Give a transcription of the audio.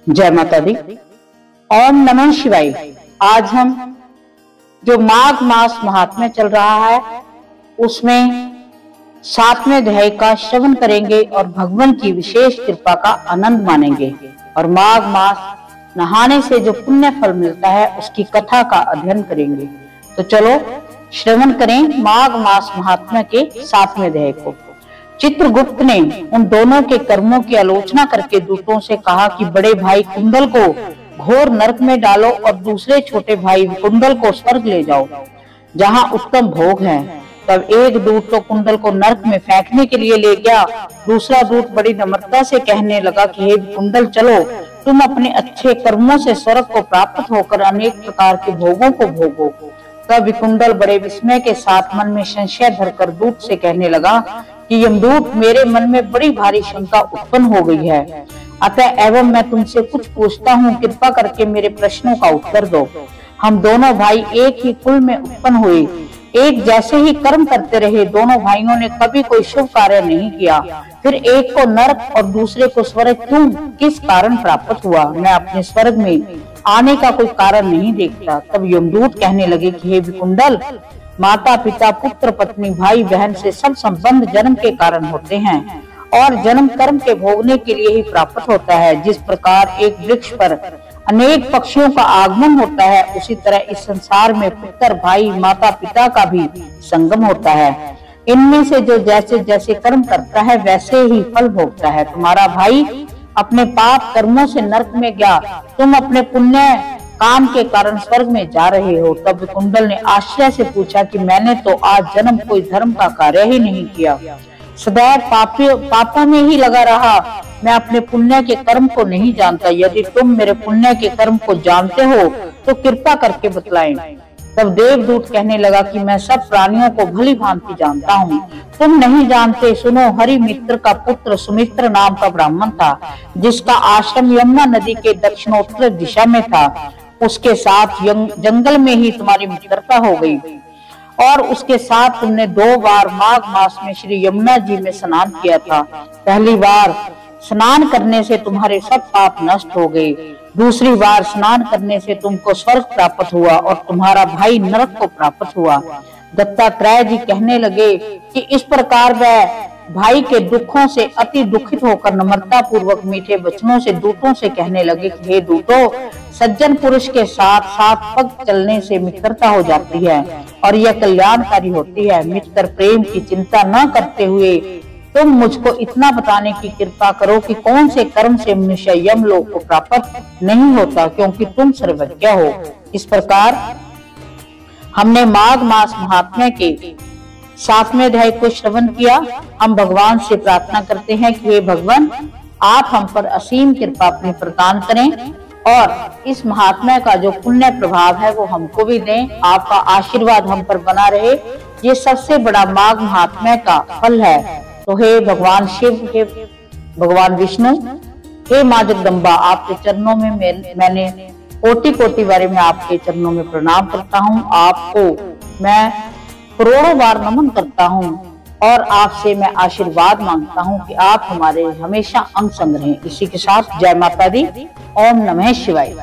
जय माता दी। ओम नमः शिवाय। आज हम जो माघ मास महात्म्य चल रहा है उसमें 7वें अध्याय का श्रवण करेंगे और भगवान की विशेष कृपा का आनंद मानेंगे और माघ मास नहाने से जो पुण्य फल मिलता है उसकी कथा का अध्ययन करेंगे। तो चलो श्रवण करें माघ मास महात्म्य के 7वें अध्याय को। चित्रगुप्त ने उन दोनों के कर्मों की आलोचना करके दूतों से कहा कि बड़े भाई कुंदल को घोर नरक में डालो और दूसरे छोटे भाई कुंदल को स्वर्ग ले जाओ जहां उत्तम भोग है। तब एक दूत तो कुंदल को नरक में फेंकने के लिए ले गया। दूसरा दूत बड़ी नम्रता से कहने लगा कि हे कुंदल, चलो तुम अपने अच्छे कर्मों से स्वर्ग को प्राप्त होकर अनेक प्रकार के भोगों को भोगो। तब कुंदल बड़े विस्मय के साथ मन में संशय धरकर दूत से कहने लगा कि यमदूत, मेरे मन में बड़ी भारी शंका उत्पन्न हो गई है, अतः एवं मैं तुमसे कुछ पूछता हूँ, कृपा करके मेरे प्रश्नों का उत्तर दो। हम दोनों भाई एक ही कुल में उत्पन्न हुए, एक जैसे ही कर्म करते रहे। दोनों भाइयों ने कभी कोई शुभ कार्य नहीं किया, फिर एक को नरक और दूसरे को स्वर्ग क्यों, किस कारण प्राप्त हुआ? मैं अपने स्वर्ग में आने का कोई कारण नहीं देखता। तब यमदूत कहने लगे कि हे कुंदल, माता पिता पुत्र पत्नी भाई बहन से सब संबंध जन्म के कारण होते हैं और जन्म कर्म के भोगने के लिए ही प्राप्त होता है। जिस प्रकार एक वृक्ष पर अनेक पक्षियों का आगमन होता है, उसी तरह इस संसार में पुत्र भाई माता पिता का भी संगम होता है। इनमें से जो जैसे जैसे कर्म करता है वैसे ही फल भोगता है। तुम्हारा भाई अपने पाप कर्मों से नरक में गया, तुम अपने पुण्य काम के कारण स्वर्ग में जा रहे हो। तब कुंडल ने आश्चर्य से पूछा कि मैंने तो आज जन्म कोई धर्म का कार्य ही नहीं किया, सदैव पापों में ही लगा रहा। मैं अपने पुण्य के कर्म को नहीं जानता। यदि तुम मेरे पुण्य के कर्म को जानते हो तो कृपा करके बतलाएं। तब देवदूत कहने लगा कि मैं सब प्राणियों को भली भांति जानता हूँ, तुम नहीं जानते। सुनो, हरिमित्र का पुत्र सुमित्र नाम का ब्राह्मण था, जिसका आश्रम यमुना नदी के दक्षिणोत्तर दिशा में था। उसके साथ जंगल में ही तुम्हारी मित्रता हो गई और उसके साथ तुमने 2 बार माघ मास में श्री यमुना जी में स्नान किया था। पहली बार स्नान करने से तुम्हारे सब पाप नष्ट हो गए, दूसरी बार स्नान करने से तुमको स्वर्ग प्राप्त हुआ और तुम्हारा भाई नरक को प्राप्त हुआ। दत्तात्रेय जी कहने लगे कि इस प्रकार वह भाई के दुखों से अति दुखित होकर नम्रता पूर्वक मीठे वचनों से दूतों से कहने लगे कि हे दूतों, सज्जन पुरुष के साथ साथ पग चलने से मित्रता हो जाती है और यह कल्याणकारी होती है। मित्र प्रेम की चिंता न करते हुए तुम मुझको इतना बताने की कृपा करो कि कौन से कर्म से मनुष्य यमलोक को प्राप्त नहीं होता, क्योंकि तुम सर्वज्ञ हो। इस प्रकार हमने माघ मास महात्म्य के 7वें अध्याय को श्रवण किया। हम भगवान से प्रार्थना करते हैं कि हे भगवान, आप हम पर असीम कृपा अपनी प्रदान करें और इस महात्म्य का जो पुण्य प्रभाव है वो हमको भी दें। आपका आशीर्वाद हम पर बना रहे। ये सबसे बड़ा माघ महात्म्य का फल है। तो हे भगवान शिव, हे भगवान विष्णु, हे माँ जगदम्बा, आपके चरणों में मैंने कोटि कोटि बारे में आपके चरणों में प्रणाम करता हूँ। आपको मैं करोड़ों बार नमन करता हूँ और आपसे मैं आशीर्वाद मांगता हूँ कि आप हमारे हमेशा अंग संग रहें। इसी के साथ जय माता दी। ओम नमः शिवाय।